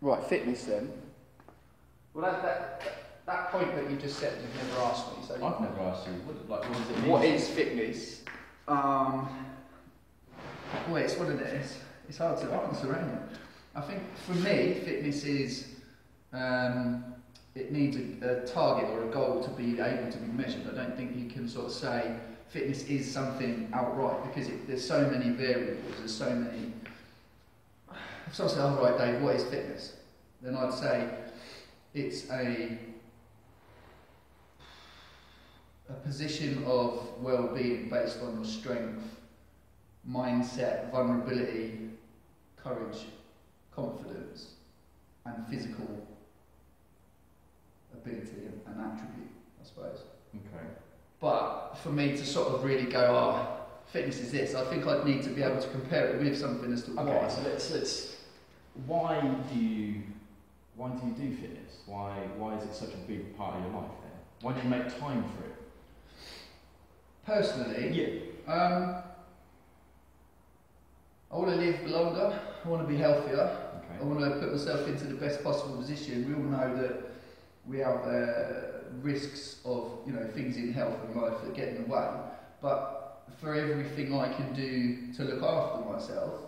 Right, fitness then. Well, that point that you just said, you've never asked me. So I've never asked you. What does it mean? What is fitness? Well, it's what it is. It's hard to answer, isn't it? I think for me, fitness is it needs a target or a goal to be able to be measured. I don't think you can sort of say fitness is something outright because there's so many variables. There's so many. If someone says, "Oh, right, Dave, what is fitness?" Then I'd say it's a position of well-being based on your strength, mindset, vulnerability, courage, confidence, and physical ability and attribute, I suppose. Okay. But for me to sort of really go, oh, fitness is this, I think I'd need to be able to compare it with something as to why. Okay, so let's. Why do you do fitness? Why is it such a big part of your life then? Why do you make time for it? Personally, I want to live longer. I want to be healthier. Okay. I want to put myself into the best possible position. We all know that we have risks of things in health and life that get in the way. But for everything I can do to look after myself,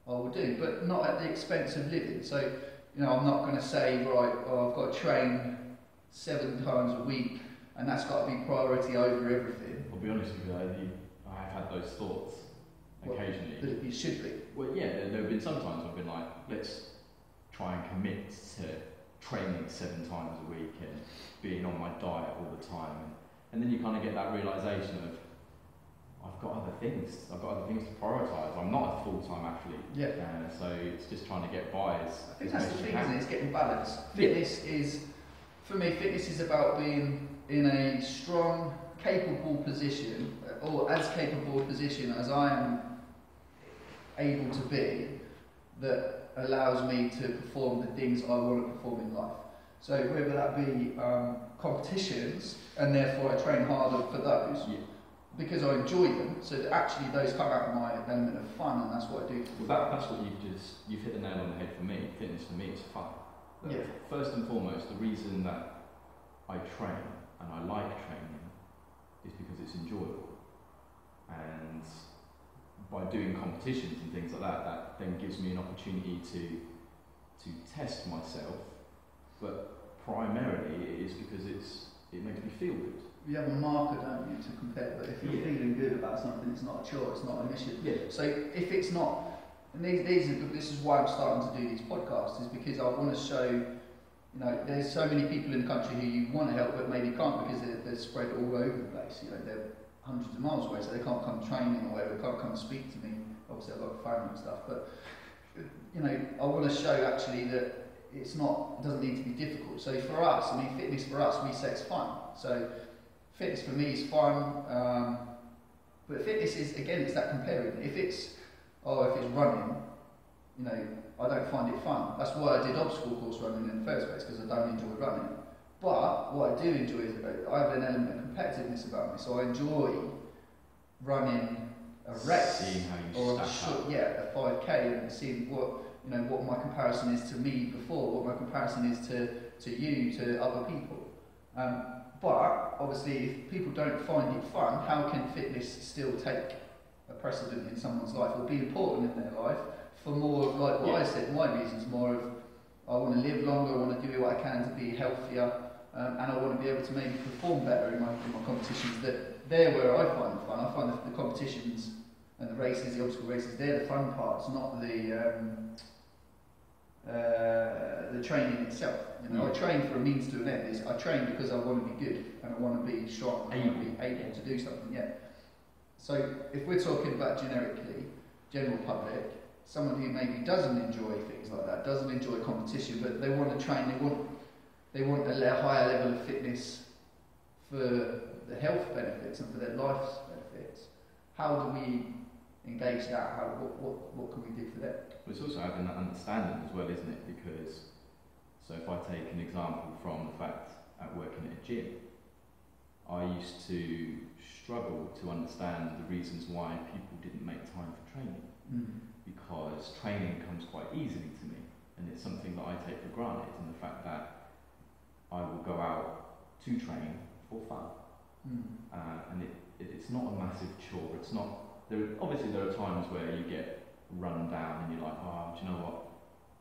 I will do. But not at the expense of living. So I'm not going to say right, I've got to train 7 times a week, and that's got to be priority over everything. I'll be honest with you, I have had those thoughts occasionally. That it should be. Well, yeah, there have been some times I've been like, let's try and commit to training 7 times a week and being on my diet all the time. And then you kind of get that realisation of, I've got other things to prioritise. I'm not a full-time athlete. Yeah. So it's just trying to get by as I think as that's much the as thing, you isn't it? can. It's getting balance. Fitness is, for me, fitness is about being in a strong, capable position, or as capable a position as I am able to be, that allows me to perform the things I want to perform in life. So whether that be competitions, and therefore I train harder for those, because I enjoy them, so that actually those come out of my element of fun, and that's what I do. Well, that's what you've hit the nail on the head for me. Fitness for me is fun. Yeah. First and foremost, the reason that I train and I like training is because it's enjoyable. And by doing competitions and things like that, that then gives me an opportunity to test myself. But primarily it is because it makes me feel good. You have a marker, don't you, to compare. But if you're feeling good about something, it's not a chore, it's not a mission. Yeah. So if it's not, and this is why I'm starting to do these podcasts, is because I want to show, there's so many people in the country who you want to help but maybe can't because they're spread all over the place. They're hundreds of miles away, so they can't come training or whatever, they can't come speak to me. Obviously I've got a phone and stuff, but I want to show actually that it doesn't need to be difficult. So for us, fitness for us, we say it's fun. So fitness for me is fun, but fitness is, again, it's that comparing. If it's running, I don't find it fun. That's why I did obstacle course running in the first place, because I don't enjoy running. But what I do enjoy is I have an element of competitiveness about me, so I enjoy running a race, seeing how you or stack up. a 5k, and seeing what my comparison is to me before, what my comparison is to you, to other people. But obviously, if people don't find it fun, how can fitness still take a precedent in someone's life or be important in their life for more of, like what I said, my reasons, more of I want to live longer, I want to do what I can to be healthier, and I want to be able to maybe perform better in my competitions. They're where I find the fun. I find the competitions and the races, the obstacle races, they're the fun parts, not the training itself. I train for a means to an end. I train because I want to be good and I want to be strong. I want to be able to do something. Yeah. So if we're talking about general public, someone who maybe doesn't enjoy things like that, doesn't enjoy competition, but they want to train, they want a higher level of fitness for the health benefits and for their life's benefits. How do we engage that? What can we do for that? Well, it's also having that understanding as well, isn't it? Because, so if I take an example from the fact at working at a gym, I used to struggle to understand the reasons why people didn't make time for training. Because training comes quite easily to me. and it's something that I take for granted, and the fact that I will go out to train for fun. And it's not a massive chore. It's not. Obviously there are times where you get run down and you're like, oh, do you know what?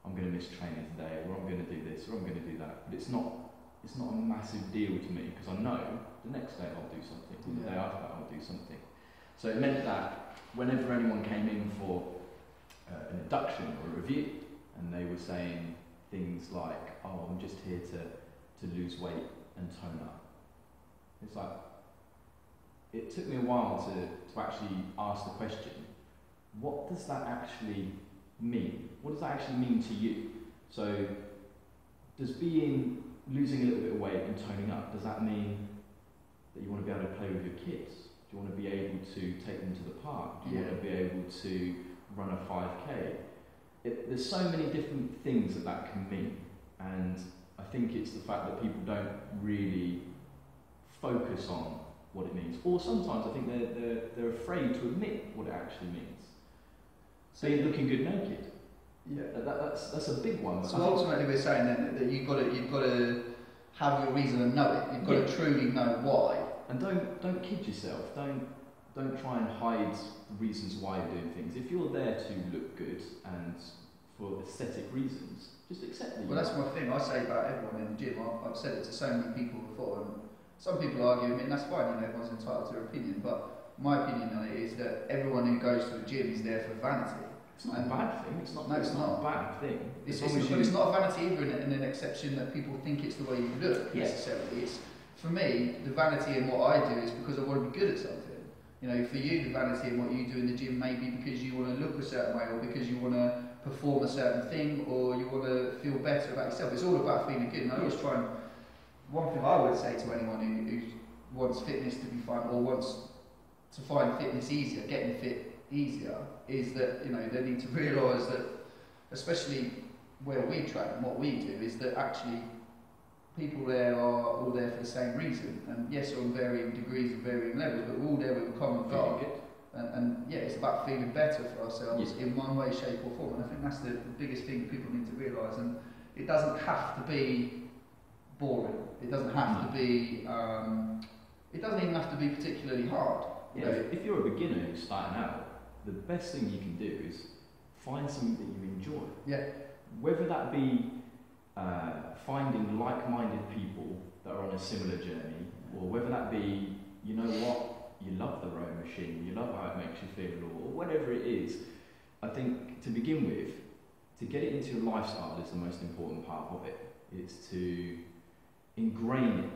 I'm going to miss training today, or I'm going to do this, or I'm going to do that. But it's not a massive deal to me, because I know the next day I'll do something, or the day after that I'll do something. So it meant that whenever anyone came in for an induction or a review, and they were saying things like, oh, I'm just here to lose weight and tone up. It's like, it took me a while to actually ask the question, what does that actually mean? What does that actually mean to you? So, does losing a little bit of weight and toning up, does that mean that you want to be able to play with your kids? Do you want to be able to take them to the park? Do you want to be able to run a 5K? There's so many different things that can mean, and I think it's the fact that people don't really focus on what it means, or sometimes I think they're afraid to admit what it actually means. So you're looking good naked. Yeah, that's a big one. So ultimately, we're saying then that you've got to have your reason and know it. You've got to truly know why. And don't kid yourself. Don't try and hide the reasons why you're doing things. If you're there to look good and for aesthetic reasons, just accept it. Well, that's my thing. I say about everyone in the gym. I've said it to so many people before, and some people argue with me, and that's fine. You know, everyone's entitled to their opinion. But my opinion on it is that everyone who goes to a gym is there for vanity. It's not a bad thing. It's not a bad thing. It's not a vanity either in an exception that people think it's the way you look necessarily. It's, for me, the vanity in what I do is because I want to be good at something. You know, for you, the vanity in what you do in the gym may be because you want to look a certain way, or because you want to perform a certain thing, or you want to feel better about yourself. It's all about feeling good. And I always try and, one thing I would say to anyone who wants fitness to be fun, or wants to find fitness easier, getting fit easier, is that, you know, they need to realise that, especially where we train and what we do, is that actually people there are all there for the same reason, and yes, on varying degrees and varying levels, but we're all there with a common goal. And yeah, it's about feeling better for ourselves in one way, shape or form, and I think that's the biggest thing people need to realise. And it doesn't have to be boring, it doesn't have to be, it doesn't even have to be particularly hard. Yeah, if you're a beginner who's starting out, the best thing you can do is find something that you enjoy. Yeah. Whether that be finding like-minded people that are on a similar journey, or whether that be, you know what, you love the rowing machine, you love how it makes you feel, or whatever it is. I think to begin with, to get it into your lifestyle is the most important part of it. It's to ingrain it.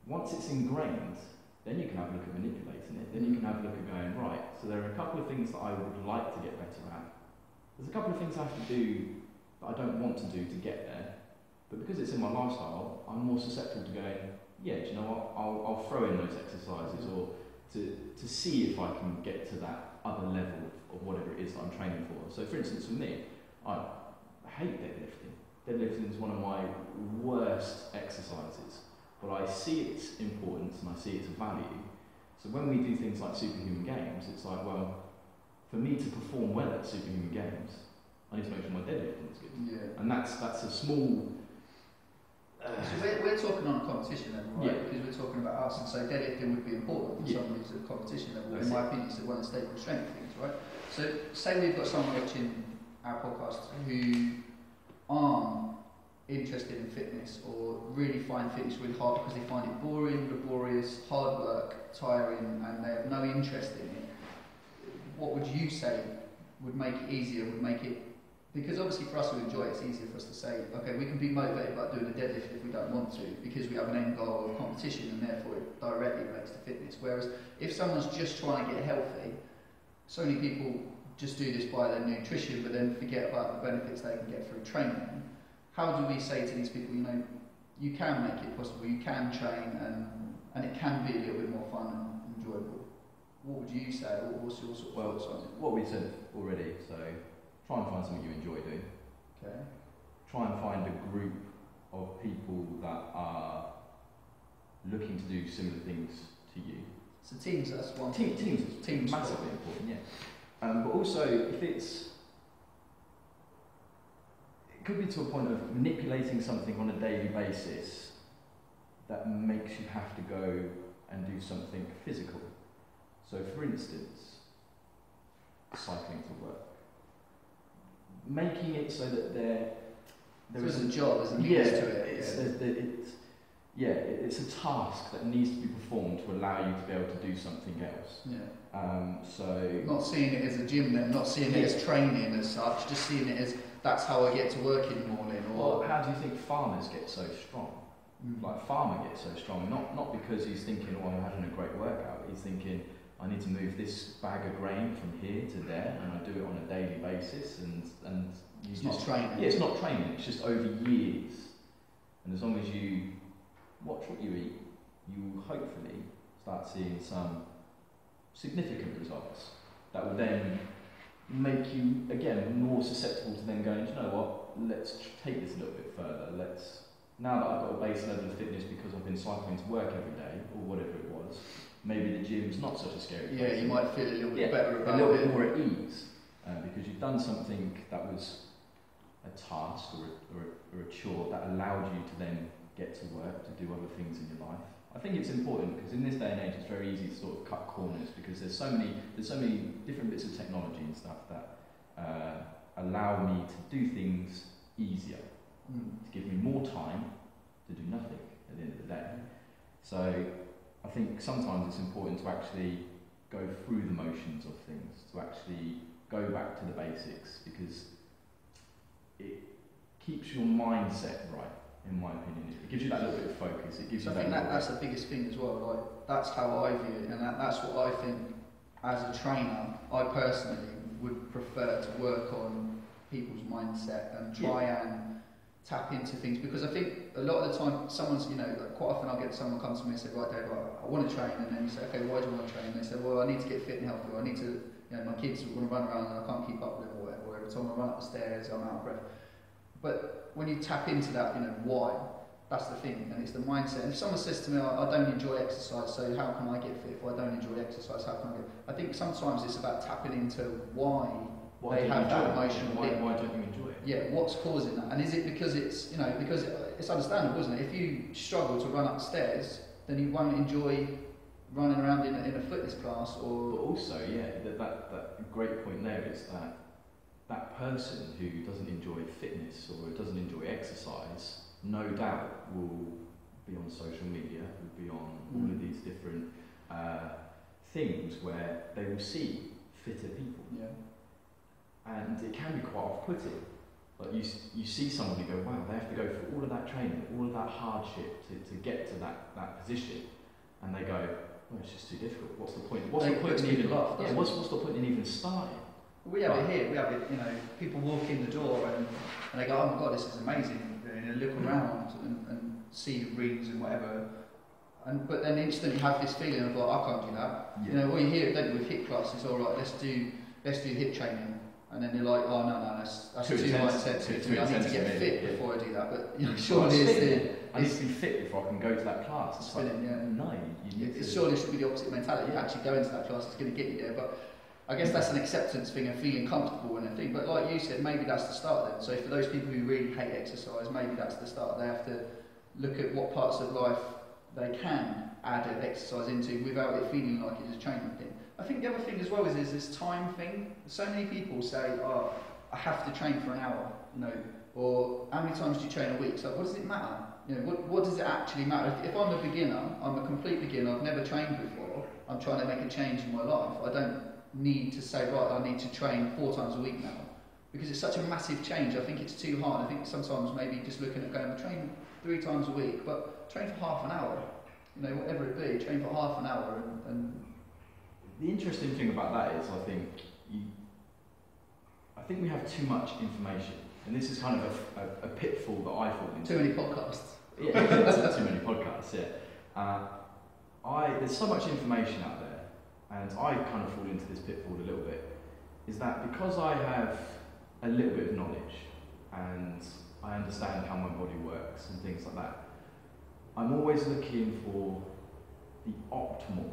Once it's ingrained, then you can have a look at manipulating it. Then you can have a look at going, right, so there are a couple of things that I would like to get better at. There's a couple of things I have to do that I don't want to do to get there. But because it's in my lifestyle, I'm more susceptible to going, yeah, do you know what, I'll throw in those exercises, or to see if I can get to that other level of whatever it is that I'm training for. So for instance, for me, I hate deadlifting. Deadlifting is one of my worst exercises. But I see its importance and I see its value. So when we do things like Superhuman Games, it's like, well, for me to perform well at Superhuman Games, I need to make sure my deadlifting is good. Yeah. And that's a small... so we're talking on a competition level, right? Because we're talking about us, and so deadlifting would be important for someone who's at competition level. In my opinion, it's one of the staple strength things, right? So say we've got someone watching our podcast who aren't interested in fitness, or really find fitness really hard because they find it boring, laborious, hard work, tiring, and they have no interest in it. What would you say would make it easier, would make it, because obviously for us who enjoy it, it's easier for us to say, okay, we can be motivated about doing a deadlift if we don't want to, because we have an end goal of competition, and therefore it directly relates to fitness. Whereas if someone's just trying to get healthy, so many people just do this by their nutrition, but then forget about the benefits they can get through training. How do we say to these people, you know, you can make it possible, you can train, and it can be a little bit more fun and enjoyable? What would you say, or what's your sort of thoughts on it? What we said already, so try and find something you enjoy doing. Okay. Try and find a group of people that are looking to do similar things to you. So teams, that's one. Teams massively important, yeah. But also, if it's, could be to a point of manipulating something on a daily basis that makes you have to go and do something physical. So, for instance, cycling to work. Making it so that there is a job, there's a means to it. It's a task that needs to be performed to allow you to be able to do something else. Yeah. So not seeing it as a gym then, not seeing it as training as such, just seeing it as that's how I get to work in the morning. Or how do you think farmers get so strong? Like farmer gets so strong, not because he's thinking, oh, I'm having a great workout. He's thinking, I need to move this bag of grain from here to there, and I do it on a daily basis. And it's not training. Yeah, it's not training. It's just over years. And as long as you watch what you eat, you will hopefully start seeing some significant results that will then make you again more susceptible to then going, you know what, let's take this a little bit further. Now that I've got a base level of fitness because I've been cycling to work every day or whatever it was, maybe the gym's not such a scary place. Yeah, you might feel a little bit better about it. A little bit more at ease because you've done something that was a task or a chore that allowed you to then get to work, to do other things in your life. I think it's important because in this day and age it's very easy to sort of cut corners because there's so many different bits of technology and stuff that allow me to do things easier, to give me more time to do nothing at the end of the day. So I think sometimes it's important to actually go through the motions of things, to actually go back to the basics because it keeps your mindset right. In my opinion, it gives you that little bit of focus. It gives you. I think that's the biggest thing as well. Like that's how I view it, and that's what I think. As a trainer, I personally would prefer to work on people's mindset and try and tap into things because I think a lot of the time, someone's like quite often I'll get someone come to me and say, right, Dave, I want to train, and then you say, okay, why do you want to train? And they say, well, I need to get fit and healthy. Or I need to, my kids want to run around and I can't keep up with them, or whatever. Every time I run up the stairs, I'm out of breath. But when you tap into that, why? That's the thing, and it's the mindset. And if someone says to me, I don't enjoy exercise, so how can I get fit? If I don't enjoy exercise, how can I get? I think sometimes it's about tapping into why they have that emotional thing. Why don't you enjoy it? Yeah, what's causing that? And is it because it's, because it's understandable, isn't it? If you struggle to run upstairs, then you won't enjoy running around in a fitness class. But also, that great point there is that person who doesn't enjoy fitness or doesn't enjoy exercise, no doubt will be on social media, will be on all of these different things where they will see fitter people. Yeah. And it can be quite off-putting. Like you see someone and you go, wow, they have to go through all of that training, all of that hardship to get to that position. And they go, oh, it's just too difficult. What's the point? What's the point in even starting? We have it here. We have it. People walk in the door and they go, "Oh my God, this is amazing!" And they look around and see the rings and whatever. But then instantly have this feeling of like, I can't do that. Yeah. Well, you hear it, don't you, with hip classes. All right, let's do hip training. And then they're like, oh no, that's too intensive to me. I need to get fit before I do that. But surely I need to be fit before I can go to that class. It's spinning, no, it surely should be the opposite mentality. You actually go into that class, it's going to get you there. But I guess that's an acceptance thing and feeling comfortable and a thing. But like you said, maybe that's the start then. So for those people who really hate exercise, maybe that's the start. They have to look at what parts of life they can add exercise into without it feeling like it's a training thing. I think the other thing as well is this time thing. So many people say, oh, I have to train for an hour, or how many times do you train a week? So what does it matter? What does it actually matter? If I'm a beginner, I'm a complete beginner, I've never trained before, I'm trying to make a change in my life, I don't need to say, right, I need to train 4 times a week now. Because it's such a massive change, I think it's too hard. I think sometimes maybe just looking at going, train 3 times a week, but train for half an hour. Whatever it be, train for half an hour and the interesting thing about that is, I think we have too much information, and this is kind of a pitfall that I fall into. Too many podcasts. Yeah, too many podcasts. Yeah, there's so much information out there, and I kind of fall into this pitfall a little bit. Is that because I have a little bit of knowledge and I understand how my body works and things like that, I'm always looking for the optimal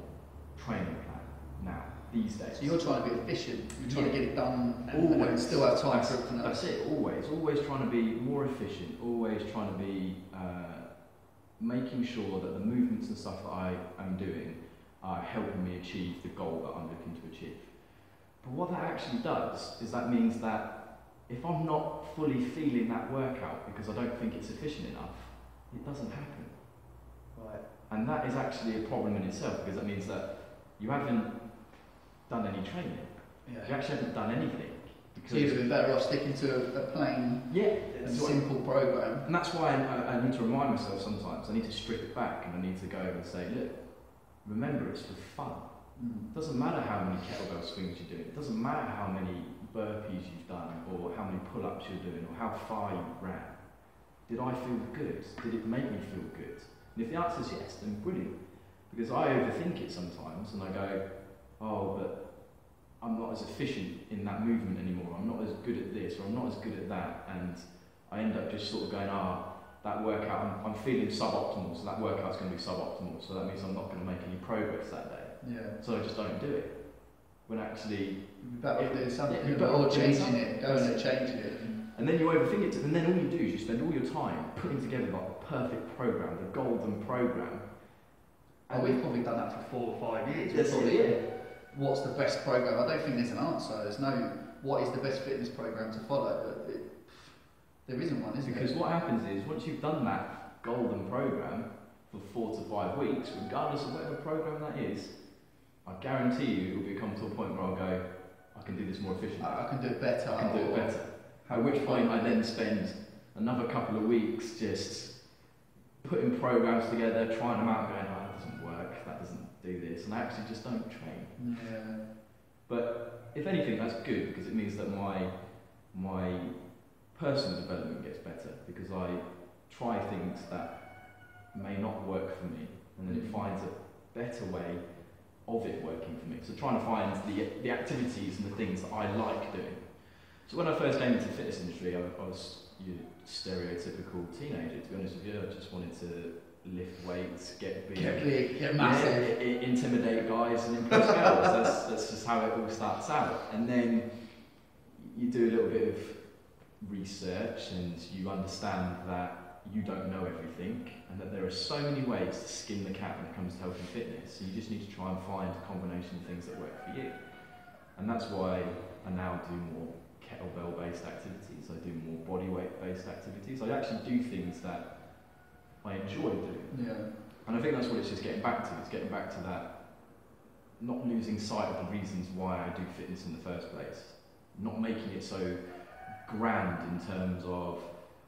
training plan. Now, these days. So you're trying to be efficient. You're trying to get it done Always. and still have time for everything else. That's it. Always trying to be more efficient. Always trying to be making sure that the movements and stuff that I am doing are helping me achieve the goal that I'm looking to achieve. But what that actually does is that means that if I'm not fully feeling that workout because I don't think it's efficient enough, it doesn't happen. Right. And that is actually a problem in itself, because that means that you haven't done any training. Yeah. You actually haven't done anything. So you'd have been better off sticking to a plain and simple program. And that's why I need to remind myself sometimes. I need to strip it back and I need to go and say, look, remember it's for fun. It doesn't matter how many kettlebell swings you're doing. It doesn't matter how many burpees you've done or how many pull-ups you're doing or how far you ran. Did I feel good? Did it make me feel good? And if the answer is yes, then brilliant. Because I overthink it sometimes and I go, oh, but I'm not as efficient in that movement anymore. I'm not as good at this or I'm not as good at that. And I end up just sort of going, that workout, I'm feeling suboptimal, so that workout's going to be suboptimal. So that means I'm not going to make any progress that day. Yeah. So I just don't do it. When actually... You'd be better off doing something, you're better or off doing changing something. it, going and changing it. And then you overthink it, and then all you do is you spend all your time putting together like the perfect program, the golden program. And we've probably done that for 4 or 5 years. That's it. What's the best program? I don't think there's an answer. There's no what is the best fitness program to follow. But there isn't one, is there? Because what happens is once you've done that golden program for 4 to 5 weeks, regardless of whatever program that is, I guarantee you it will become to a point where I'll go, I can do this more efficiently. I can do it better. I can do it better. At which point I then spend another couple of weeks just putting programs together, trying them out, going, that doesn't work, that doesn't do this, and I actually just don't train. Yeah. But if anything, that's good, because it means that my personal development gets better, because I try things that may not work for me, and then it finds a better way of it working for me. So trying to find the activities and the things that I like doing. So when I first came into the fitness industry, I was your stereotypical teenager, to be honest with you. I just wanted to lift weights, get big, get massive. Intimidate guys and impress girls. That's just how it all starts out. And then you do a little bit of research and you understand that you don't know everything and that there are so many ways to skin the cat when it comes to health and fitness. So you just need to try and find a combination of things that work for you. And that's why I now do more kettlebell-based activities. I do more bodyweight-based activities. I actually do things that I enjoy doing. Yeah. And I think that's what it's just getting back to. It's getting back to that, not losing sight of the reasons why I do fitness in the first place. Not making it so grand in terms of,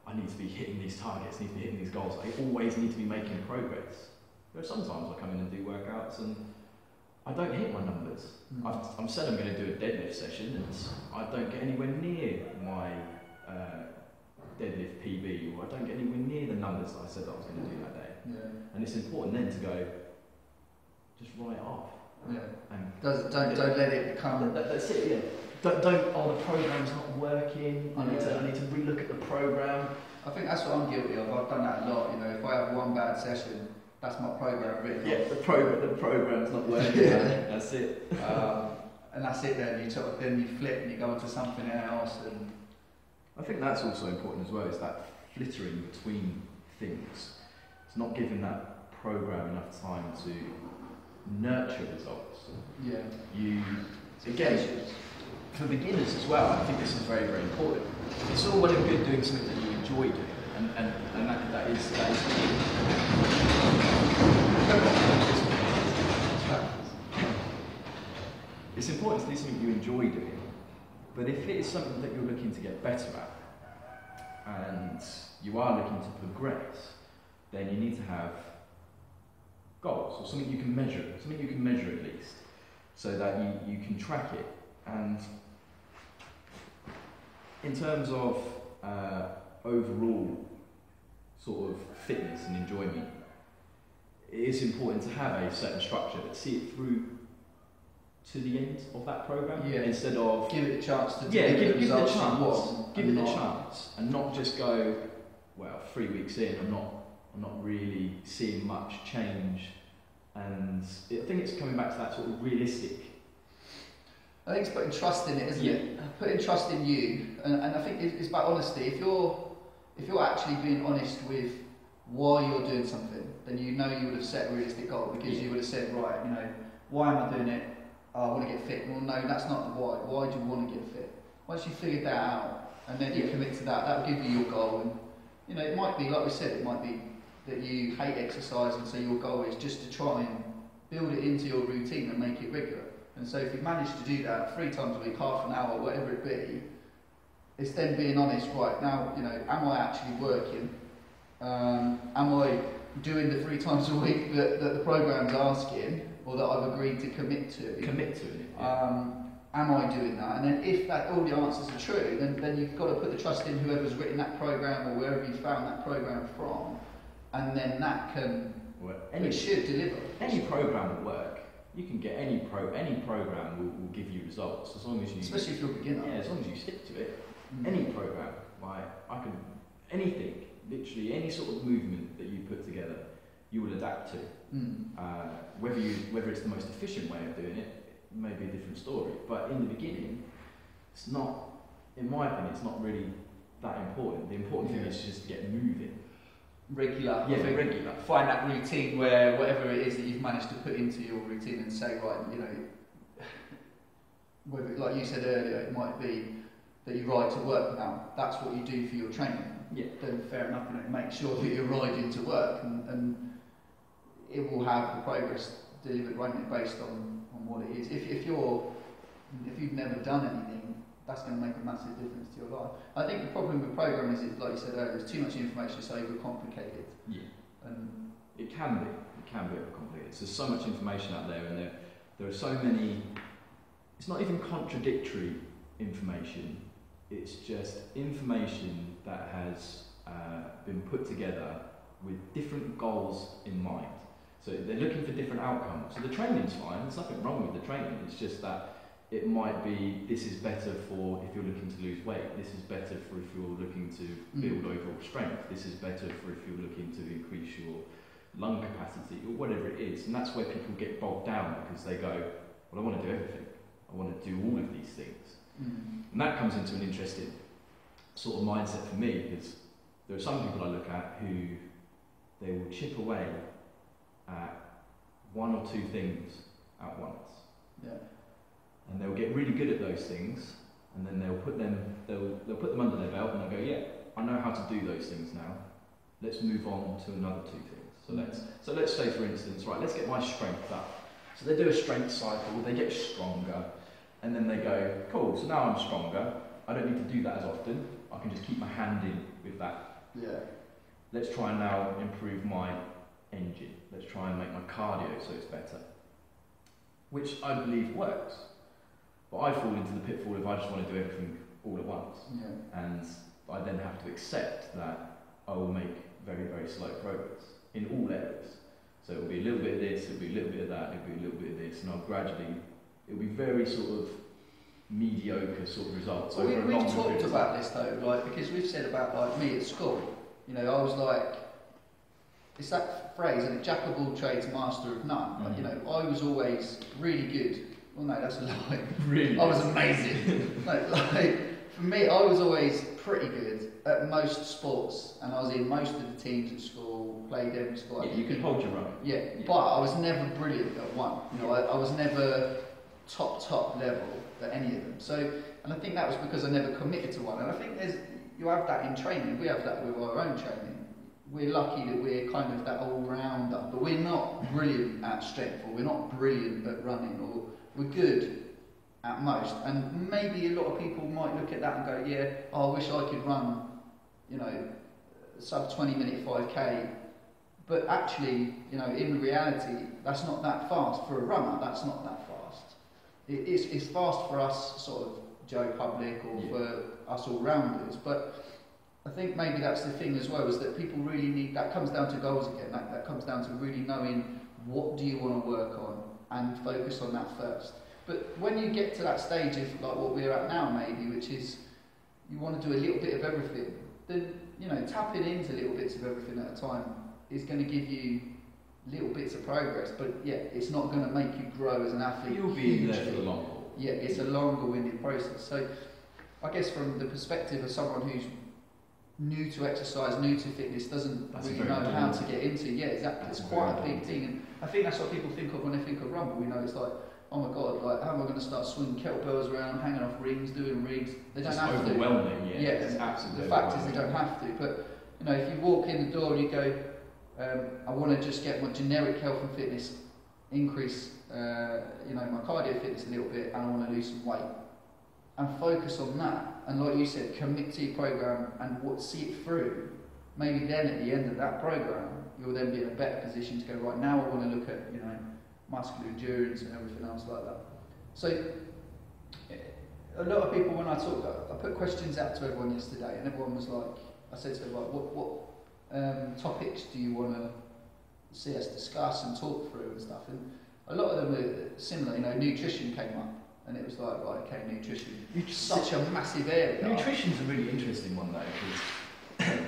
I need to be hitting these targets, I need to be hitting these goals. I always need to be making progress. There are sometimes I come in and do workouts and I don't hit my numbers. I'm said I'm going to do a deadlift session and I don't get anywhere near my deadlift PB, or I don't get anywhere near the numbers that I said that I was going to do that day. Yeah. And it's important then to go, just write it off. Yeah. And don't let it become. That's it. Yeah. Don't. The program's not working. I need to relook at the program. I think that's what I'm guilty of. I've done that a lot. You know, if I have one bad session, that's my program written. Yeah, the program's not working. Yeah. That's it. And that's it. Then you flip and you go into something else. And I think that's also important as well. Is that flittering between things. It's not giving that program enough time to nurture results. Yeah. Again, for beginners as well, I think this is very, very important. It's all well and good doing something that you enjoy doing, and that is key. It's important to do something you enjoy doing, but if it is something that you're looking to get better at, and you are looking to progress, then you need to have goals, or something you can measure at least, so that you can track it. And in terms of overall sort of fitness and enjoyment, it is important to have a certain structure, but see it through to the end of that program, instead of give it a chance to give it a chance, and not just go, well, 3 weeks in, I'm not really seeing much change. And I think it's coming back to that sort of realistic I think it's putting trust in it, isn't Yeah. it? Putting trust in you, and I think it's about honesty. If you're actually being honest with why you're doing something, then you know you would have set a realistic goal, because you would have said, right, you know, why am I doing it? Oh, I want to get fit. Well, no, that's not the why. Why do you want to get fit? Once you figured that out, and then you commit to that, that will give you your goal. And you know, it might be, like we said, it might be that you hate exercise, and so your goal is just to try and build it into your routine and make it regular. And so if you manage to do that 3 times a week, half an hour, whatever it be, it's then being honest, right, now, you know, am I actually working? Am I doing the 3 times a week that the programme's asking, or that I've agreed to commit to? Commit to it. Am I doing that? And then if that all the answers are true, then you've got to put the trust in whoever's written that programme, or wherever you found that programme from, and then that can, it should deliver. Any programme will work. You can get any programme will give you results, as long as you... Especially if you're a beginner. Yeah, as long as you stick to it. Any programme, anything, literally any sort of movement that you put together, you will adapt to. Whether it's the most efficient way of doing it may be a different story. But in the beginning, it's not, in my opinion, it's not really that important. The important thing is just to get moving. Regular. Yeah, regular. Find that routine where whatever it is that you've managed to put into your routine, and say, right, you know, whether, like you said earlier, it might be that you ride to work now. That's what you do for your training. Yeah. Then fair enough, you know, make sure that you're riding to work, and it will have the progress delivered, won't it, based on what it is. If you've never done anything, that's going to make a massive difference to your life. I think the problem with programming is, like you said earlier, there's too much information, it's overcomplicated. Yeah. And it can be overcomplicated. There's so much information out there, and there are so many. It's not even contradictory information. It's just information that has been put together with different goals in mind. So they're looking for different outcomes. So the training's fine. There's nothing wrong with the training. It's just that it might be, this is better for if you're looking to lose weight. This is better for if you're looking to build overall strength. This is better for if you're looking to increase your lung capacity, or whatever it is. And that's where people get bogged down, because they go, well, I want to do everything. I want to do all of these things. And that comes into an interesting sort of mindset for me, because there are some people I look at who they will chip away at 1 or 2 things at once. yeah. And they'll get really good at those things, and then they'll put them under their belt, and they'll go, yeah, I know how to do those things now. Let's move on to another 2 things. So let's say, for instance, right, let's get my strength up. So they do a strength cycle, they get stronger, and then they go, cool, so now I'm stronger, I don't need to do that as often, I can just keep my hand in with that. Yeah. Let's try and now improve my engine. Let's try and make my cardio so it's better. Which I believe works. But I fall into the pitfall if I just want to do everything all at once. Yeah. And I then have to accept that I will make very, very slow progress in all areas. So it will be a little bit of this, it will be a little bit of that, it will be a little bit of this, and I'll gradually, it will be very sort of mediocre sort of results. Well, we've talked about this though, like, because we've said about, like, me at school, you know, I was like, it's that phrase, and jack of all trades, master of none. Like, you know, I was always really good. Well, no, that's a lie. Really? I was amazing. No, like, for me, I was always pretty good at most sports, and I was in most of the teams at school, played every sport. Yeah, you could hold your own. Yeah, but I was never brilliant at one. You know, I was never top level at any of them. So, and I think that was because I never committed to one. And I think you have that in training. We have that with our own training. We're lucky that we're kind of that all-rounder, but we're not brilliant at strength, or we're not brilliant at running, or we're good at most. And maybe a lot of people might look at that and go, yeah, I wish I could run, you know, sub 20-minute 5k. But actually, you know, in reality, that's not that fast for a runner. That's not that fast. It's fast for us, sort of Joe Public, or for us all-rounders. But I think maybe that's the thing as well, is that people really need, that comes down to goals again. That comes down to really knowing what do you want to work on, and focus on that first. But when you get to that stage of like what we're at now, maybe, which is you want to do a little bit of everything, then, you know, tapping into little bits of everything at a time is going to give you little bits of progress. But yeah, it's not going to make you grow as an athlete. You'll be in there for the long haul. Yeah, it's a longer-winded process. So, I guess from the perspective of someone who's new to exercise, new to fitness, doesn't really know how to get into. Yeah, exactly. It's quite a big thing, and I think that's what people think of when they think of Rumble. You know, it's like, oh my god, like how am I going to start swinging kettlebells around, hanging off rings, doing rigs? They don't have to. Overwhelming, yeah. It's absolutely. The fact is, they don't have to. But you know, if you walk in the door and you go, I want to just get my generic health and fitness, increase, you know, my cardio fitness a little bit, and I want to lose some weight, and focus on that. And like you said, commit to your program and see it through. Maybe then at the end of that program, you'll then be in a better position to go, right, now I want to look at, you know, muscular endurance and everything else like that. So a lot of people, when I talk, I put questions out to everyone yesterday, and everyone was like, I said to them, like, what topics do you want to see us discuss and talk through and stuff? And a lot of them are similar. You know, nutrition came up. And it was like, right, okay, nutrition. Such a massive area. Nutrition's a really interesting one though, because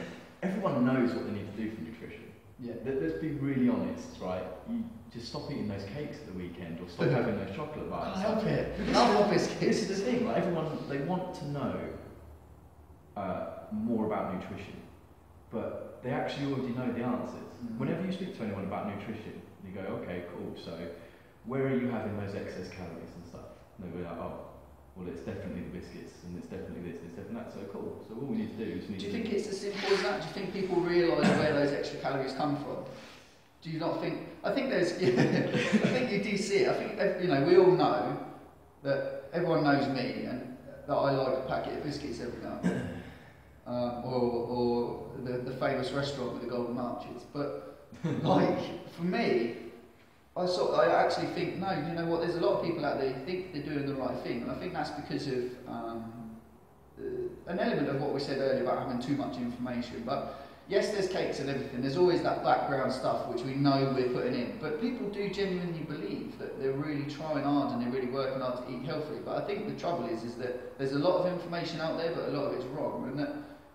everyone knows what they need to do for nutrition. Yeah. Let's be really honest, right? You just stop eating those cakes at the weekend, or stop having those chocolate bars. I can't help it. I love biscuits. This is the thing, like everyone, they want to know more about nutrition, but they actually already know the answers. Mm-hmm. Whenever you speak to anyone about nutrition, you go, okay, cool, so where are you having those excess calories and stuff? And they'll be like, oh, well, it's definitely the biscuits, and it's definitely this, and it's definitely that, so cool. So all we need to do is... Do you think it's as simple as that? Do you think people realise where those extra calories come from? Do you not think... I think there's... I think you do see it. I think, you know, we all know that everyone knows me, and that I like a packet of biscuits every night. Or the famous restaurant with the golden arches. But, like, for me... I actually think, no, you know what, there's a lot of people out there who think they're doing the right thing, and I think that's because of an element of what we said earlier about having too much information. But yes, there's cakes and everything, there's always that background stuff which we know we're putting in, but people do genuinely believe that they're really trying hard and they're really working hard to eat healthily. But I think the trouble is that there's a lot of information out there, but a lot of it's wrong, and that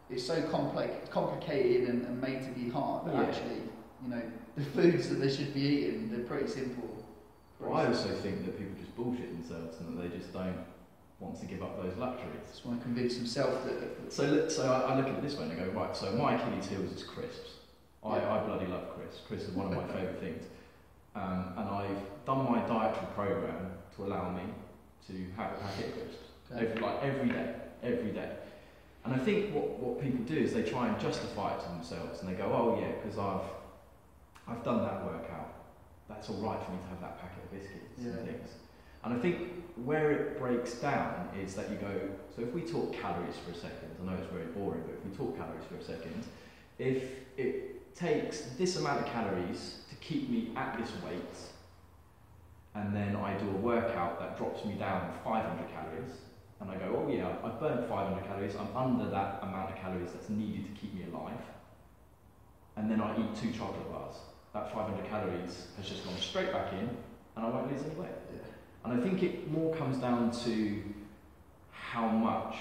it's so complicated and made to be hard that actually, you know, the foods that they should be eating, they're pretty simple. Well, I also think that people just bullshit themselves and that they just don't want to give up those luxuries. Just want to convince themselves that... So I look at it this way and I go, right, so my Achilles heels is crisps. I bloody love crisps. Crisps are one of my favourite things. And I've done my dietary programme to allow me to have a packet of crisps. Okay. Every day. And I think what people do is they try and justify it to themselves and they go, oh yeah, because I've done that workout, that's all right for me to have that packet of biscuits and things. And I think where it breaks down is that you go, so if we talk calories for a second, I know it's very boring, but if we talk calories for a second, if it takes this amount of calories to keep me at this weight, and then I do a workout that drops me down 500 calories, and I go, oh yeah, I've burned 500 calories, I'm under that amount of calories that's needed to keep me alive, and then I eat 2 chocolate bars. That 500 calories has just gone straight back in, and I won't lose any weight. Yeah. And I think it more comes down to how much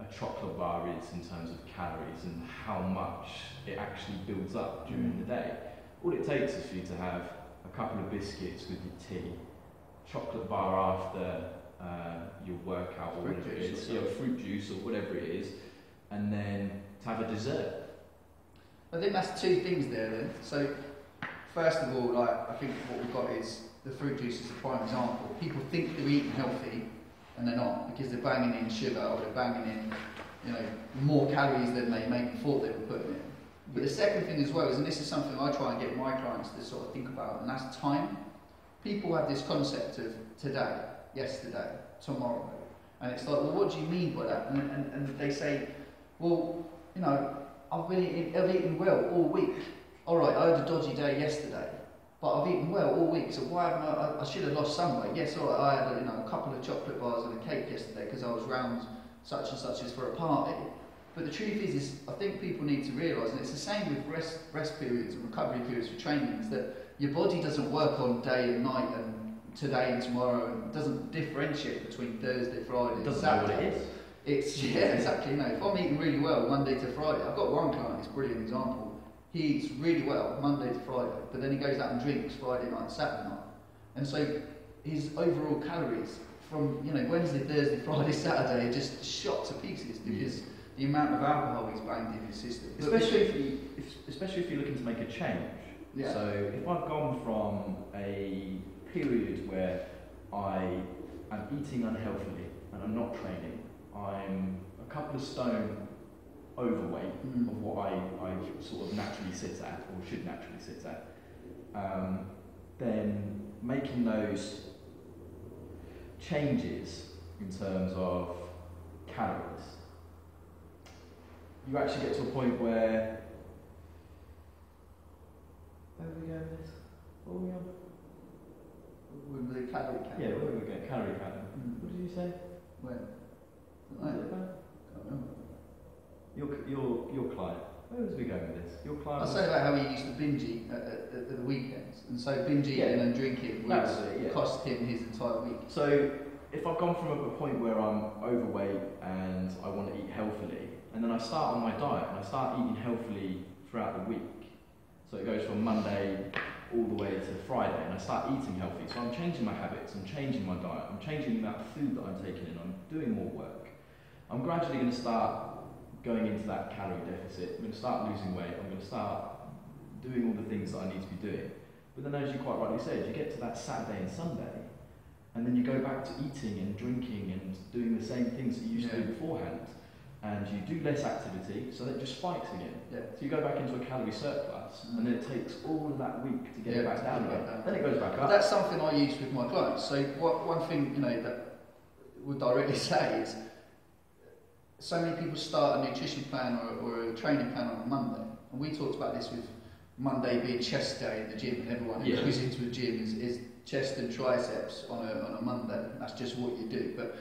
a chocolate bar is in terms of calories and how much it actually builds up during the day. All it takes is for you to have a couple of biscuits with your tea, chocolate bar after your workout or whatever it is, fruit juice or whatever it is, and then to have a dessert. I think that's 2 things there then. So, first of all, like, I think what we've got is the fruit juice is a prime example. People think they're eating healthy, and they're not, because they're banging in sugar or they're banging in, you know, more calories than they maybe thought they were putting in. But the second thing as well is, and this is something I try and get my clients to sort of think about, and that's time. People have this concept of today, yesterday, tomorrow, and it's like, well, what do you mean by that? And they say, well, you know, I've eaten well all week. All right, I had a dodgy day yesterday, but I've eaten well all week. So why haven't I should have lost some weight. Yes, all right, I had a couple of chocolate bars and a cake yesterday because I was round such and such as for a party. But the truth is I think people need to realise, and it's the same with rest periods and recovery periods for training, is that your body doesn't work on day and night and today and tomorrow, and doesn't differentiate between Thursday, Friday, and Saturday. Know what it is. Exactly. You know, if I'm eating really well Monday to Friday, I've got one client, it's a brilliant example. He eats really well Monday to Friday, but then he goes out and drinks Friday night and Saturday night. And so his overall calories from Wednesday, Thursday, Friday, Saturday are just shot to pieces because the amount of alcohol he's banged in his system. Especially if you're looking to make a change. Yeah. So if I've gone from a period where I am eating unhealthily and I'm not training, I'm a couple of stone overweight of what I sort of naturally sit at or should naturally sit at, then making those changes in terms of calories, you actually get to a point where where are we going with this? What are we on? With the calorie count. Yeah, where are we going? Calorie count. What did you say? When? What was it about? Can't remember. Your client. Where was we going with this? Your client. I say about how he used to binge eat at the weekends, and so binge eating and drinking would cost him his entire week. So if I've gone from a point where I'm overweight and I want to eat healthily, and then I start on my diet and I start eating healthily throughout the week, so it goes from Monday all the way to Friday, and I start eating healthy. So I'm changing my habits, I'm changing my diet, I'm changing the amount of food that I'm taking in, I'm doing more work. I'm gradually going to start going into that calorie deficit. I'm going to start losing weight, I'm going to start doing all the things that I need to be doing. But then, as you quite rightly said, you get to that Saturday and Sunday, and then you go back to eating and drinking and doing the same things that you used to do beforehand, and you do less activity, so that just spikes again. So you go back into a calorie surplus, and then it takes all of that week to get it back down again. Then it goes back up. That's something I use with my clients. So one thing that would directly say is, so many people start a nutrition plan or a training plan on a Monday, and we talked about this with Monday being chest day in the gym, and everyone who goes into a gym is chest and triceps on a Monday. That's just what you do. But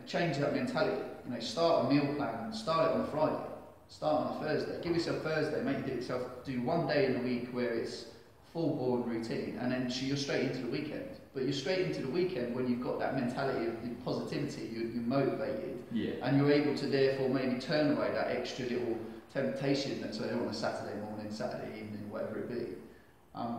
change that mentality. Start a meal plan. Start it on a Friday. Start on a Thursday. Give yourself Thursday. Make it do one day in the week where it's full board routine, and then you're straight into the weekend. But you're straight into the weekend when you've got that mentality of positivity. You're motivated, and you're able to therefore maybe turn away that extra little temptation that's there on a Saturday morning, Saturday evening, whatever it be.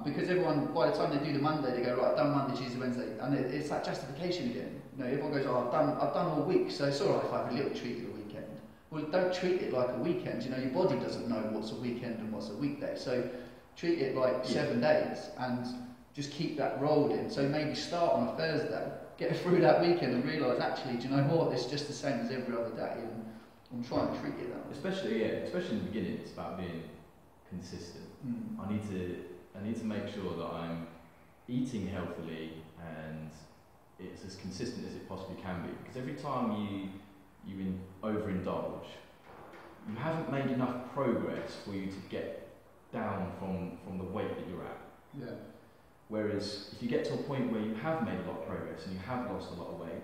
Because everyone, by the time they do the Monday, they go, right, I've done Monday, Tuesday, Wednesday, and it's that justification again. Everyone goes, oh, I've done all week, so it's all right if I have a little treat at the weekend. Well, don't treat it like a weekend. Your body doesn't know what's a weekend and what's a weekday. So treat it like 7 days and just keep that rolling. So maybe start on a Thursday, get through that weekend and realise, actually, do you know what? It's just the same as every other day, and I'm trying to treat it that way. Especially in the beginning, it's about being consistent. I need to make sure that I'm eating healthily and it's as consistent as it possibly can be. Because every time you overindulge, you haven't made enough progress for you to get down from the weight that you're at. Yeah. Whereas if you get to a point where you have made a lot of progress and you have lost a lot of weight,